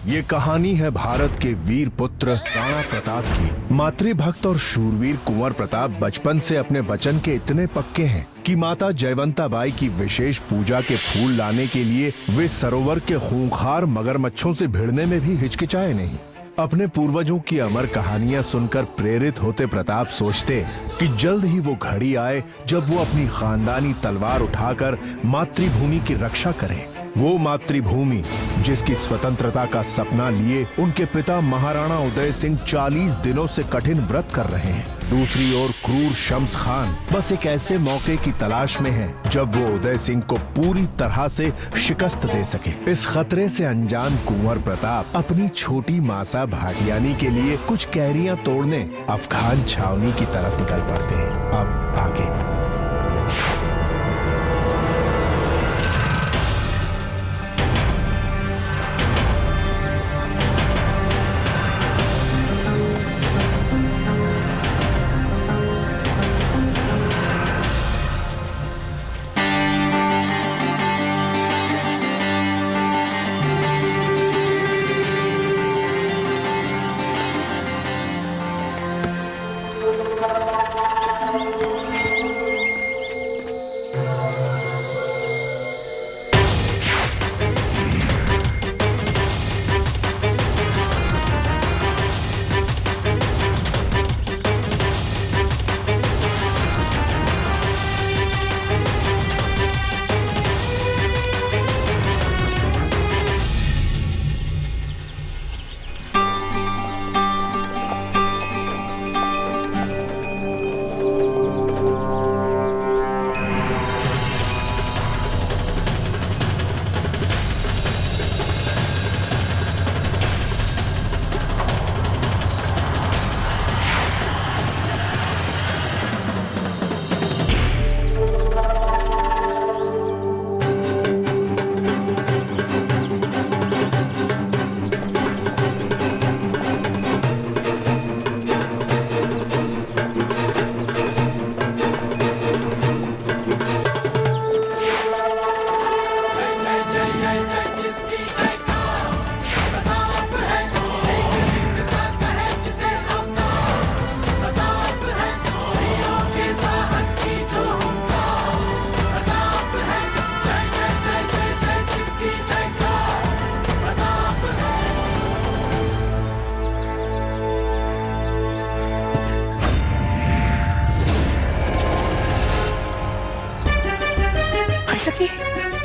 ये कहानी है भारत के वीर पुत्र राणा प्रताप की। मातृभक्त और शूरवीर कुंवर प्रताप बचपन से अपने वचन के इतने पक्के हैं कि माता जयवंता बाई की विशेष पूजा के फूल लाने के लिए वे सरोवर के खूंखार मगरमच्छों से भिड़ने में भी हिचकिचाए नहीं। अपने पूर्वजों की अमर कहानियां सुनकर प्रेरित होते प्रताप सोचते कि जल्द ही वो घड़ी आए जब वो अपनी खानदानी तलवार उठाकर मातृभूमि की रक्षा करें। वो मातृभूमि जिसकी स्वतंत्रता का सपना लिए उनके पिता महाराणा उदय सिंह 40 दिनों से कठिन व्रत कर रहे हैं। दूसरी ओर क्रूर शम्स खान बस एक ऐसे मौके की तलाश में है जब वो उदय सिंह को पूरी तरह से शिकस्त दे सके। इस खतरे से अनजान कुंवर प्रताप अपनी छोटी मासा भाटियानी के लिए कुछ कैरियां तोड़ने अफगान छावनी की तरफ निकल पड़ते हैं। अब आगे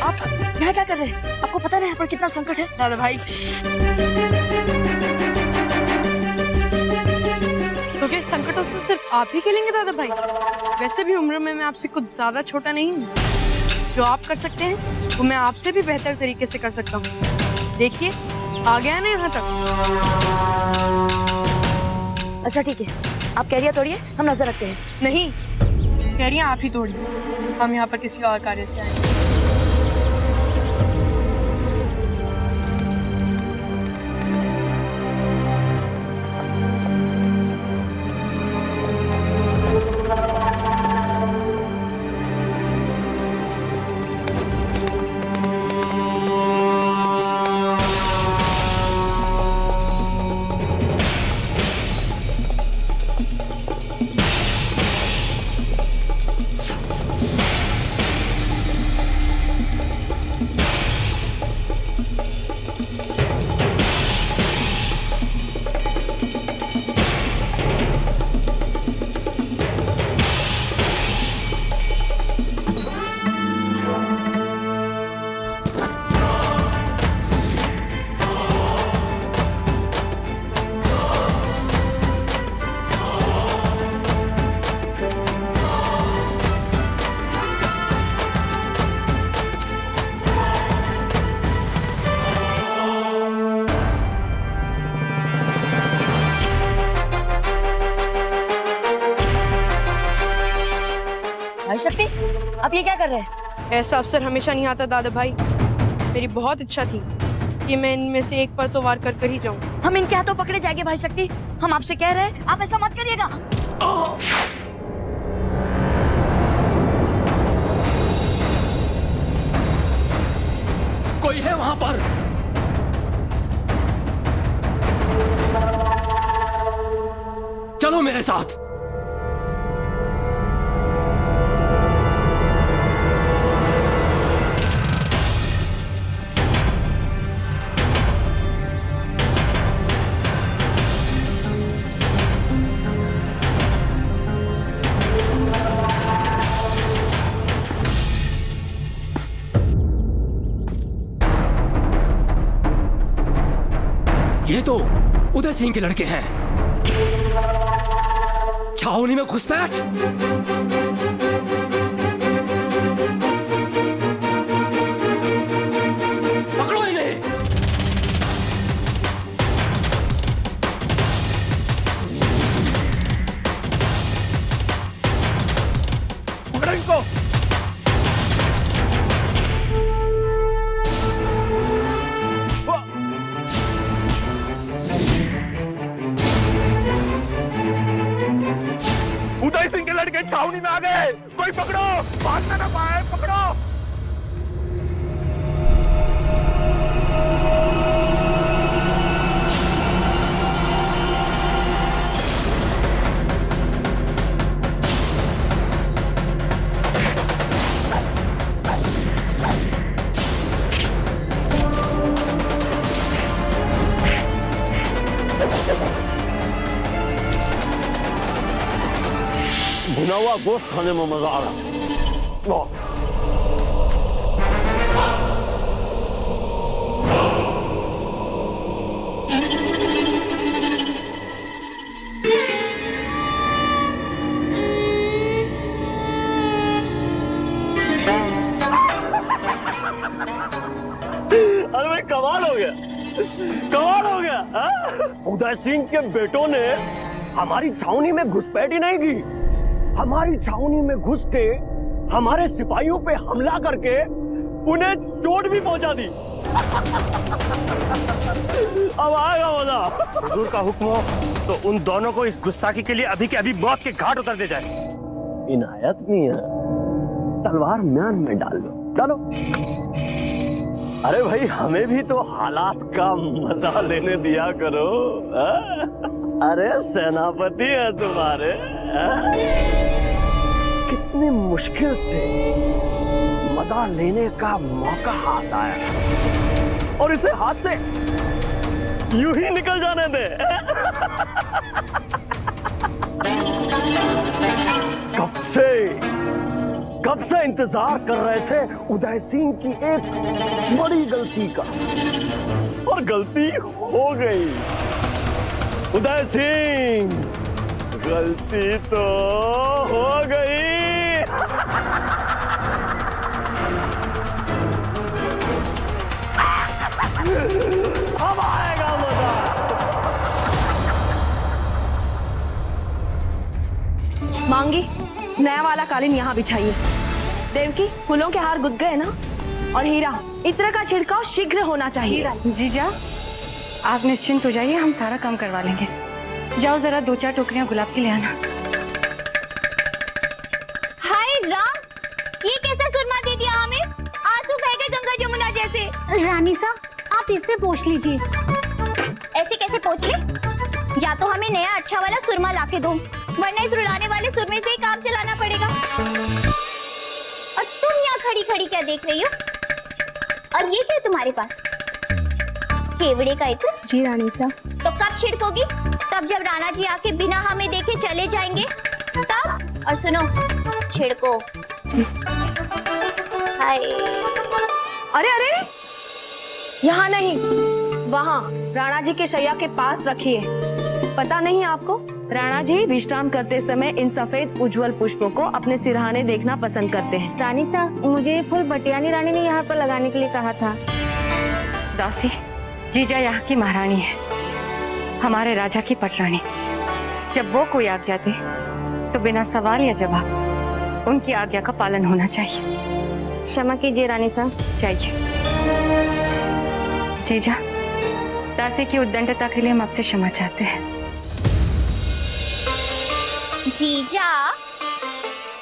आप यहाँ क्या कर रहे हैं? आपको पता नहीं यहाँ पर कितना संकट है? दादा भाई, क्योंकि संकटों से सिर्फ आप ही खेलेंगे दादा भाई। वैसे भी उम्र में मैं आपसे कुछ ज्यादा छोटा नहीं हूँ। जो आप कर सकते हैं वो मैं आपसे भी बेहतर तरीके से कर सकता हूँ। देखिए, आ गया ना यहाँ तक। अच्छा ठीक है, आप कैरियर तोड़िए, हम नजर रखते हैं। नहीं, कैरियर आप ही तोड़िए। हम यहाँ पर किसी और कार्य से आए हैं। शक्ति, आप ये क्या कर रहे हैं? ऐसा अवसर हमेशा नहीं आता दादा भाई। मेरी बहुत इच्छा थी कि मैं इनमें से एक पर तो वार कर ही जाऊं। हम इनके हाथों पकड़े जाएंगे भाई शक्ति। हम आपसे कह रहे हैं, आप ऐसा मत करिएगा। कोई है वहां पर? चलो मेरे साथ। ये तो उदय सिंह के लड़के हैं। छावनी में घुसपैठ। पकड़ो इन्हें। पकड़ो इनको। उदय सिंह के लड़के छावनी में आ गए। कोई पकड़ो, भागना ना पाए, पकड़ो। भुना हुआ गोश्त खाने में मजा आ रहा। अरे भाई कमाल हो गया, कमाल हो गया। उदय सिंह के बेटों ने हमारी छावनी में घुसपैठ ही नहीं की, हमारी छावनी में घुस के हमारे सिपाहियों पे हमला करके उन्हें चोट भी पहुंचा दी। अब आएगा मजा। हुजूर का हुक्म हो तो उन दोनों को इस गुस्ताखी के लिए अभी के अभी मौत के घाट उतर दे जाए। इनायत मियां, तलवार म्यान में डाल दो, डालो। अरे भाई हमें भी तो हालात का मजा लेने दिया करो। अरे सेनापति है तुम्हारे। कितनी मुश्किल से मजा लेने का मौका हाथ आया और इसे हाथ से यूं ही निकल जाने दे। कब से इंतजार कर रहे थे उदय सिंह की एक बड़ी गलती का, और गलती हो गई। उदय सिंह, गलती तो हो गई। अब आएगा मजा। मांगी, नया वाला कालीन यहाँ बिछाइए। देवकी, फूलों के हार गुथ गए ना? और हीरा, इत्र का छिड़काव शीघ्र होना चाहिए। जीजा, आप निश्चिंत हो जाइए, हम सारा काम करवा लेंगे। जाओ जरा 2-4 टोकरियां गुलाब की ले आना। हाय राम, ये कैसा सुरमा दे दिया हमें? आंसू बह गए गंगा जमुना जैसे। रानी साहब, आप इससे पोंछ लीजिए। ऐसे कैसे पोंछ ले? या तो हमें नया अच्छा वाला सुरमा लाके दो, वरना इस रुलाने वाले सुरमे से ही काम चलाना पड़ेगा। और तुम यहाँ खड़ी खड़ी क्या देख रही हो? और ये क्या तुम्हारे पास? केवड़े का इत्र? जी रानी साहब। तो कब छिड़कोगी? तब जब राणा जी आके बिना हमें देखे चले जाएंगे तब। और सुनो, छिड़को। हाय। अरे अरे, यहाँ नहीं, वहाँ राणा जी के शैया के पास रखिए। पता नहीं आपको, राणा जी विश्राम करते समय इन सफेद उज्जवल पुष्पों को अपने सिरहाने देखना पसंद करते हैं। रानी साहब, मुझे फूल बटियानी रानी ने यहाँ पर लगाने के लिए कहा था। दासी, जीजा यहाँ की महारानी है, हमारे राजा की पटरानी। जब वो कोई आज्ञा दे तो बिना सवाल या जवाब उनकी आज्ञा का पालन होना चाहिए। क्षमा कीजिए रानी साहब। चाहिए। जीजा, दासी की उद्दंडता के लिए हम आपसे क्षमा चाहते हैं। जीजा,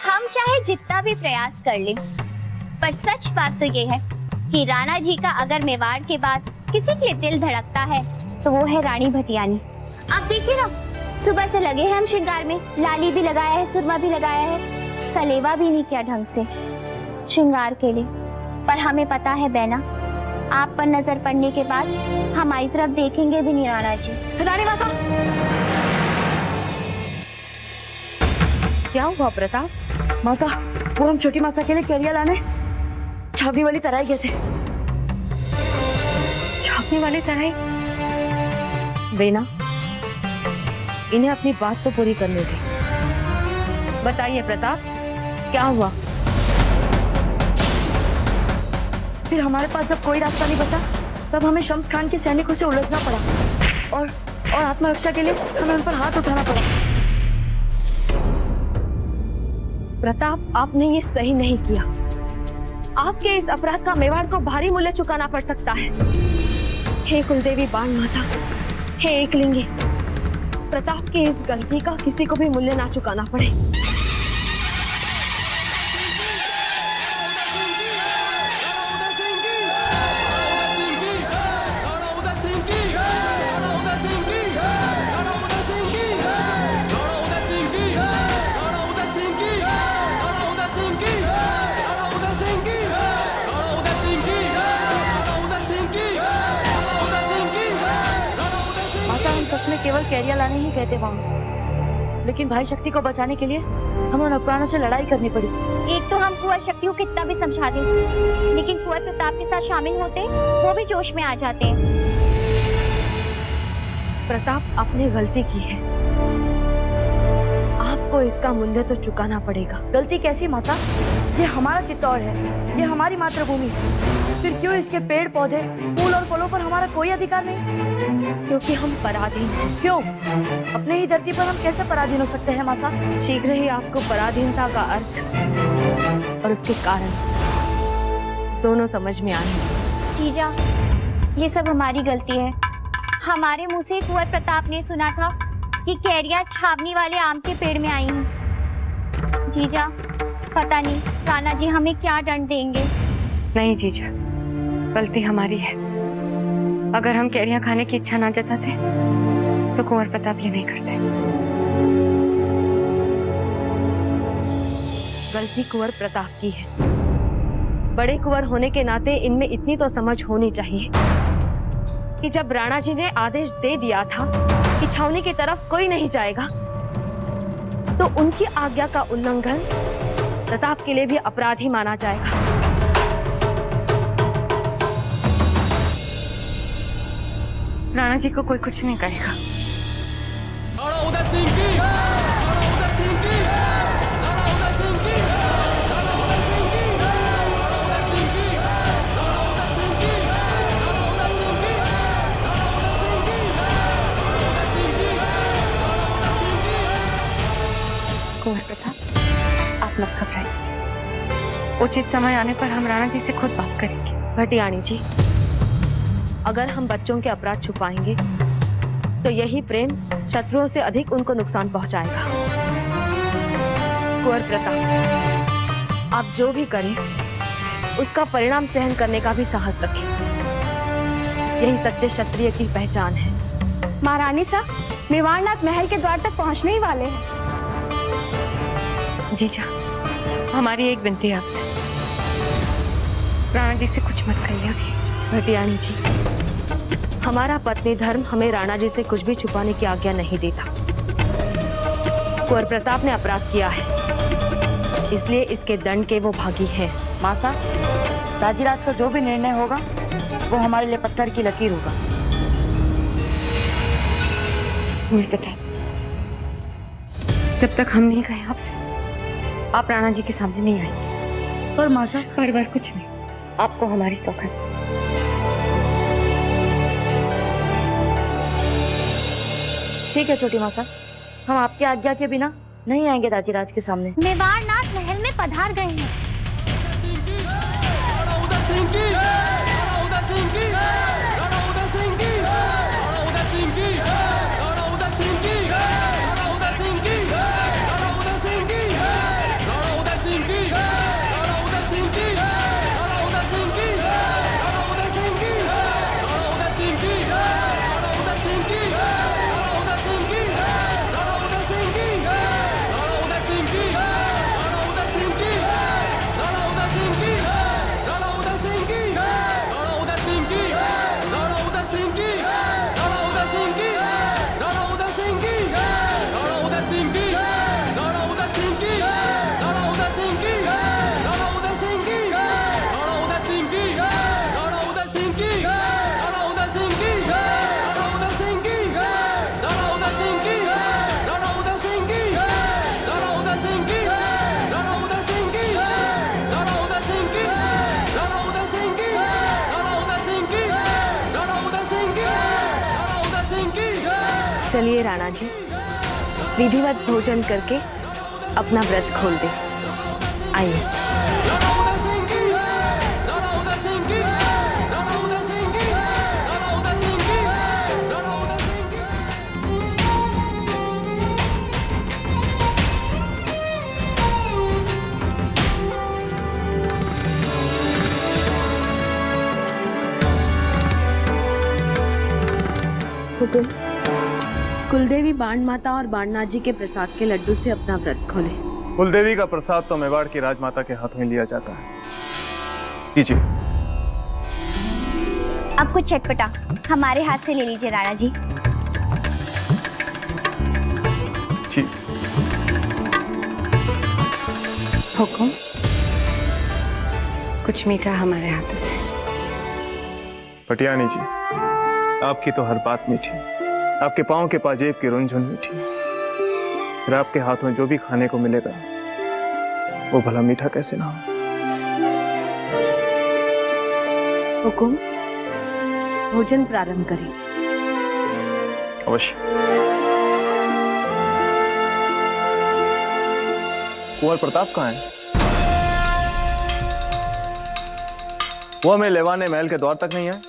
हम चाहे जितना भी प्रयास कर लें, पर सच बात तो ये है कि राणा जी का अगर मेवाड़ के बाद किसी के लिए दिल धड़कता है तो वो है रानी भटियानी। आप देखिए ना, सुबह से लगे हैं हम श्रृंगार में, लाली भी लगाया है, सुरमा भी लगाया है, कलेवा भी नहीं किया ढंग से श्रृंगार के लिए। पर हमें पता है बैना, आप पर नजर पड़ने के बाद हमारी तरफ देखेंगे भी नहीं राणा जी। रानी माता, क्या हुआ प्रताप? माता, वो हम छोटी माता के लिए केरिया लाने छावनी वाली तराई गए थे। छापने वाली तराई? बेना, इन्हें अपनी बात तो पूरी करने दे। बताइए प्रताप, क्या हुआ? फिर हमारे पास जब कोई रास्ता नहीं बचा, तब हमें शम्स खान के सैनिकों से उलझना पड़ा और आत्मरक्षा के लिए हमें उन पर हाथ उठाना पड़ा। प्रताप, आपने ये सही नहीं किया। आपके इस अपराध का मेवाड़ को भारी मूल्य चुकाना पड़ सकता है। हे कुलदेवी बाण माता, हे एकलिंगी, प्रताप की इस गलती का किसी को भी मूल्य ना चुकाना पड़े। केवल कैरिया लाने ही कहते वहाँ, लेकिन भाई शक्ति को बचाने के लिए हमें उन प्राणों से लड़ाई करनी पड़ी। एक तो हम कुंवर शक्ति को कितना भी समझा दें, लेकिन कुंवर प्रताप के साथ शामिल होते वो भी जोश में आ जाते हैं। प्रताप, आपने गलती की है, आपको इसका मूल्य तो चुकाना पड़ेगा। गलती कैसी माता? ये हमारा चित्तौड़ है, ये हमारी मातृभूमि है। फिर क्यों इसके पेड़ पौधे, फूल और फलों पर हमारा कोई अधिकार नहीं? क्योंकि हम पराधीन हैं। क्यों? अपने ही धरती पर हम कैसे पराधीन हो सकते हैं माता? शीघ्र ही आपको पराधीनता का अर्थ और उसके कारण दोनों समझ में आएंगे। जीजा, ये सब हमारी गलती है। हमारे मुंह से कुंवर प्रताप ने सुना था कि कैरिया छावनी वाले आम के पेड़ में आई हैं। जीजा, पता नहीं राणा जी हमें क्या दंड देंगे। नहीं जीजा, गलती हमारी है। अगर हम कैरियां खाने की इच्छा ना जताते तो कुंवर प्रताप ये नहीं करते। गलती कुंवर प्रताप की है। बड़े कुंवर होने के नाते इनमें इतनी तो समझ होनी चाहिए कि जब राणा जी ने आदेश दे दिया था कि छावनी की तरफ कोई नहीं जाएगा, तो उनकी आज्ञा का उल्लंघन प्रताप के लिए भी अपराध ही माना जाएगा। राणा जी को कोई कुछ नहीं कहेगा। कुंवर प्रताप, आप मत घबराइए। उचित समय आने पर हम राणा जी से खुद बात करेंगे। भटियाणी जी, अगर हम बच्चों के अपराध छुपाएंगे तो यही प्रेम शत्रुओं से अधिक उनको नुकसान पहुंचाएगा। कुंवर प्रताप, आप जो भी करें उसका परिणाम सहन करने का भी साहस रखें। यही सच्चे क्षत्रिय की पहचान है। महारानी साहब, मेवाड़नाथ महल के द्वार तक पहुंचने ही वाले हैं। जीजा, हमारी एक विनती है आपसे, राणा जी से कुछ मत कहिए अभी। भटियाणी जी, हमारा पत्नी धर्म हमें राणा जी से कुछ भी छुपाने की आज्ञा नहीं देता। कुंवर प्रताप ने अपराध किया है, इसलिए इसके दंड के वो भागी हैं। माता, राजीराज का जो भी निर्णय होगा वो हमारे लिए पत्थर की लकीर होगा। कुंवर प्रताप, जब तक हम नहीं गए आपसे, आप राणा जी के सामने नहीं आएंगे। पर माता, बार कुछ नहीं, आपको हमारी सौगंध। ठीक है छोटी माता, हम आपकी आज्ञा के बिना नहीं आएंगे राजीराज के सामने। मेवाड़नाथ महल में पधार गए हैं। चलिए राणा जी, विधिवत भोजन करके अपना व्रत खोल दे। आइए। हुकुम, कुलदेवी बाण माता और बाणनाथ जी के प्रसाद के लड्डू से अपना व्रत खोले। कुलदेवी का प्रसाद तो मेवाड़ की राजमाता के हाथ में लिया जाता है। कीजिए। अब कुछ चटपटा हमारे हाथ से ले लीजिए राणा जी। ठीक। हुकुम, कुछ मीठा हमारे हाथों से। पटियानी जी, आपकी तो हर बात मीठी, आपके पांव के पाजेब की रुनझुन मीठी, फिर आपके हाथ में जो भी खाने को मिलेगा वो भला मीठा कैसे ना हो। हुकुम, भोजन प्रारंभ करें। अवश्य। कुंवर प्रताप कहाँ है? वो हमें लेवाने महल के द्वार तक नहीं आए।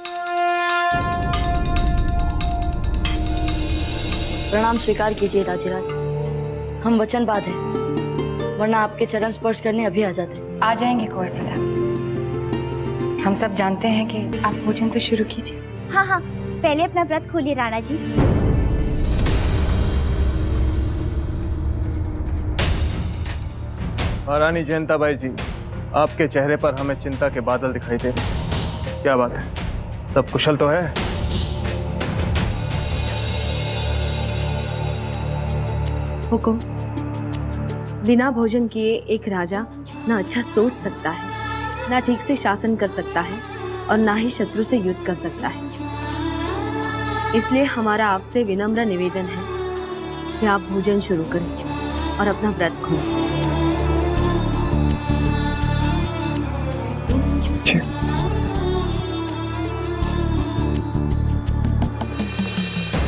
प्रणाम स्वीकार कीजिए राजराज, हम वचनबाज हैं, वरना आपके चरण स्पर्श करने अभी आ जाते। आ जाएंगे कुंवर प्रताप। हम सब जानते हैं कि आप भोजन तो शुरू कीजिए। हाँ हाँ, पहले अपना व्रत खोलिए राणा जी। महारानी जयंताबाई जी, आपके चेहरे पर हमें चिंता के बादल दिखाई दे रहे। क्या बात है, सब कुशल तो है? हुकुम, बिना भोजन किए एक राजा ना अच्छा सोच सकता है, ना ठीक से शासन कर सकता है और ना ही शत्रु से युद्ध कर सकता है। इसलिए हमारा आपसे विनम्र निवेदन है कि आप भोजन शुरू करें और अपना व्रत खोलें।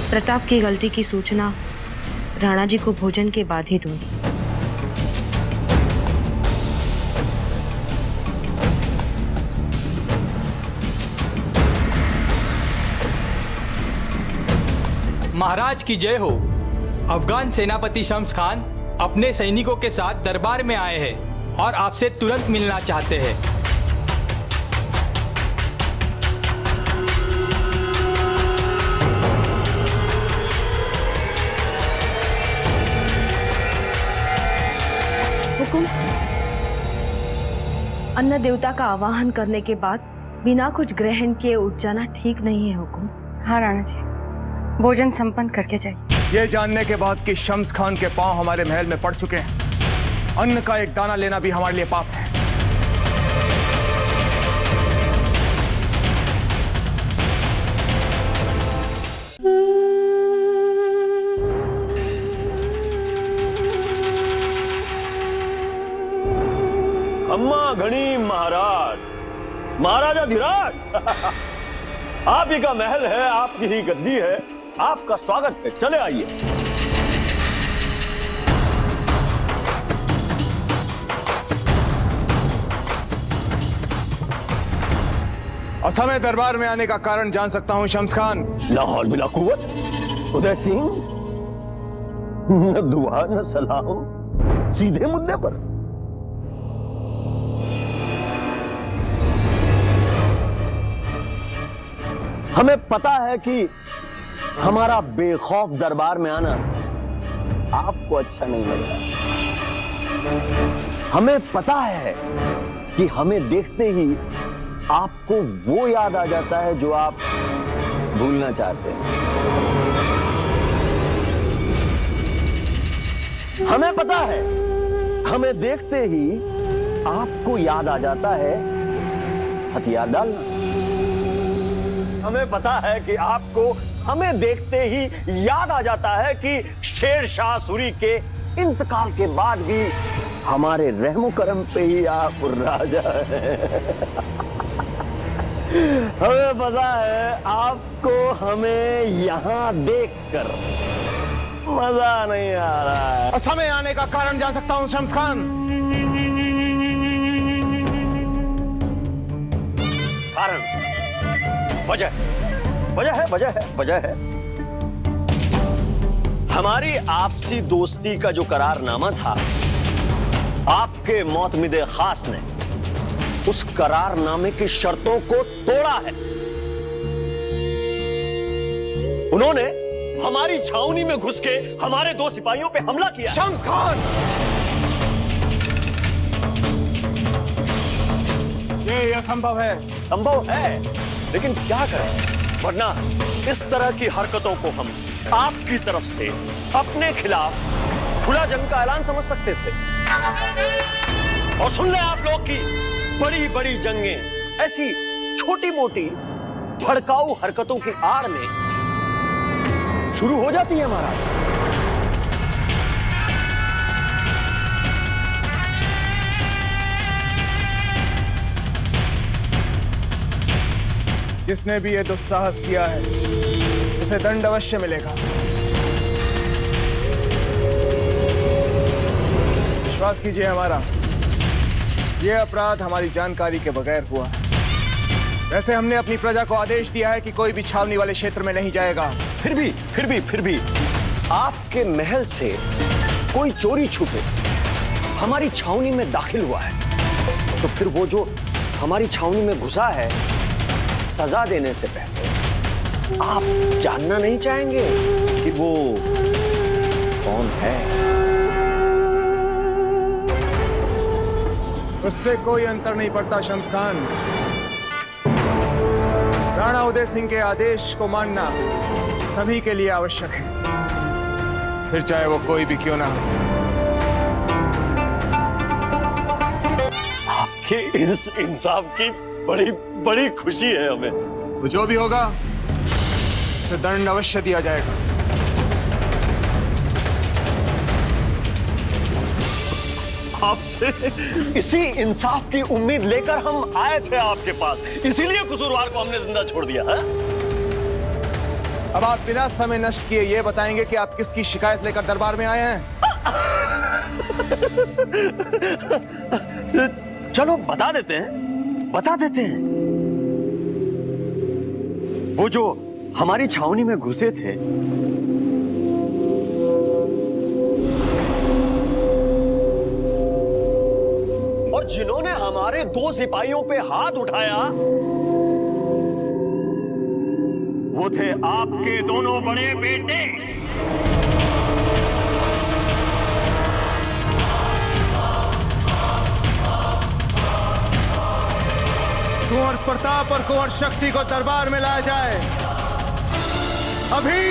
प्रताप की गलती की सूचना राणा जी को भोजन के बाद ही दूंगी। महाराज की जय हो। अफगान सेनापति शम्स खान अपने सैनिकों के साथ दरबार में आए हैं और आपसे तुरंत मिलना चाहते हैं। हुकुम, अन्न देवता का आवाहन करने के बाद बिना कुछ ग्रहण किए उठ जाना ठीक नहीं है हुकुम। हाँ राणा जी, भोजन संपन्न करके जाइए। ये जानने के बाद कि शम्स खान के पांव हमारे महल में पड़ चुके हैं, अन्न का एक दाना लेना भी हमारे लिए पाप है। अम्मा घनी महाराज, महाराजा धीराज, आप ही का महल है, आपकी ही गद्दी है, आपका स्वागत है, चले आइए। असमय दरबार में आने का कारण जान सकता हूं शम्स खान? लाहौर बिला कुव्वत, उदय सिंह, न दुआ न सलाम, सीधे मुद्दे पर। हमें पता है कि हमारा बेखौफ दरबार में आना आपको अच्छा नहीं लगता। हमें पता है कि हमें देखते ही आपको वो याद आ जाता है जो आप भूलना चाहते हैं। हमें पता है, हमें देखते ही आपको याद आ जाता है हथियार डालना। हमें पता है कि आपको हमें देखते ही याद आ जाता है कि शेर शाह सूरी के इंतकाल के बाद भी हमारे रहमो करम पे ही आप राजा हैं। हमें पता है आपको हमें यहां देखकर मजा नहीं आ रहा है। समय आने का कारण जान सकता हूँ शम्स खान? कारण, वजह है। हमारी आपसी दोस्ती का जो करारनामा था, आपके मोतमिदे खास ने उस करारनामे की शर्तों को तोड़ा है। उन्होंने हमारी छावनी में घुस के हमारे 2 सिपाहियों पे हमला किया। शम्स खान, ये असंभव है। संभव है, लेकिन क्या करें, वरना इस तरह की हरकतों को हम आपकी तरफ से अपने खिलाफ खुला जंग का ऐलान समझ सकते थे। और सुन ले आप लोग की बड़ी बड़ी जंगें ऐसी छोटी मोटी भड़काऊ हरकतों की आड़ में शुरू हो जाती है महाराज। जिसने भी ये दुस्साहस किया है उसे दंड अवश्य मिलेगा। विश्वास कीजिए हमारा, ये अपराध हमारी जानकारी के बगैर हुआ है। वैसे हमने अपनी प्रजा को आदेश दिया है कि कोई भी छावनी वाले क्षेत्र में नहीं जाएगा। फिर भी आपके महल से कोई चोरी छुपे हमारी छावनी में दाखिल हुआ है, तो फिर वो जो हमारी छावनी में घुसा है, सजा देने से पहले आप जानना नहीं चाहेंगे कि वो कौन है? उससे कोई अंतर नहीं पड़ता शम्स खान। राणा उदय सिंह के आदेश को मानना सभी के लिए आवश्यक है, फिर चाहे वो कोई भी क्यों ना हो। आपके इस इंसाफ की बड़ी बड़ी खुशी है हमें। वो जो भी होगा उसे दंड अवश्य दिया जाएगा। आपसे इसी इंसाफ की उम्मीद लेकर हम आए थे आपके पास, इसीलिए कसूरवार को हमने जिंदा छोड़ दिया है। अब आप बिना समय नष्ट किए ये बताएंगे कि आप किसकी शिकायत लेकर दरबार में आए हैं? चलो बता देते हैं। वो जो हमारी छावनी में घुसे थे, और जिन्होंने हमारे 2 सिपाहियों पे हाथ उठाया, वो थे आपके दोनों बड़े बेटे। कुंवर प्रताप और कुंवर शक्ति को दरबार में लाया जाए। अभी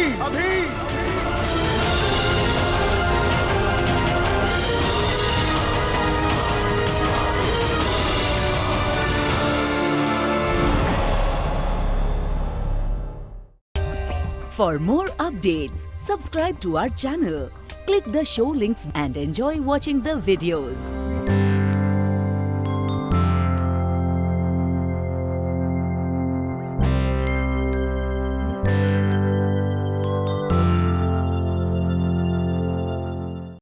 For more updates, subscribe to our channel, click the show links and enjoy watching the videos.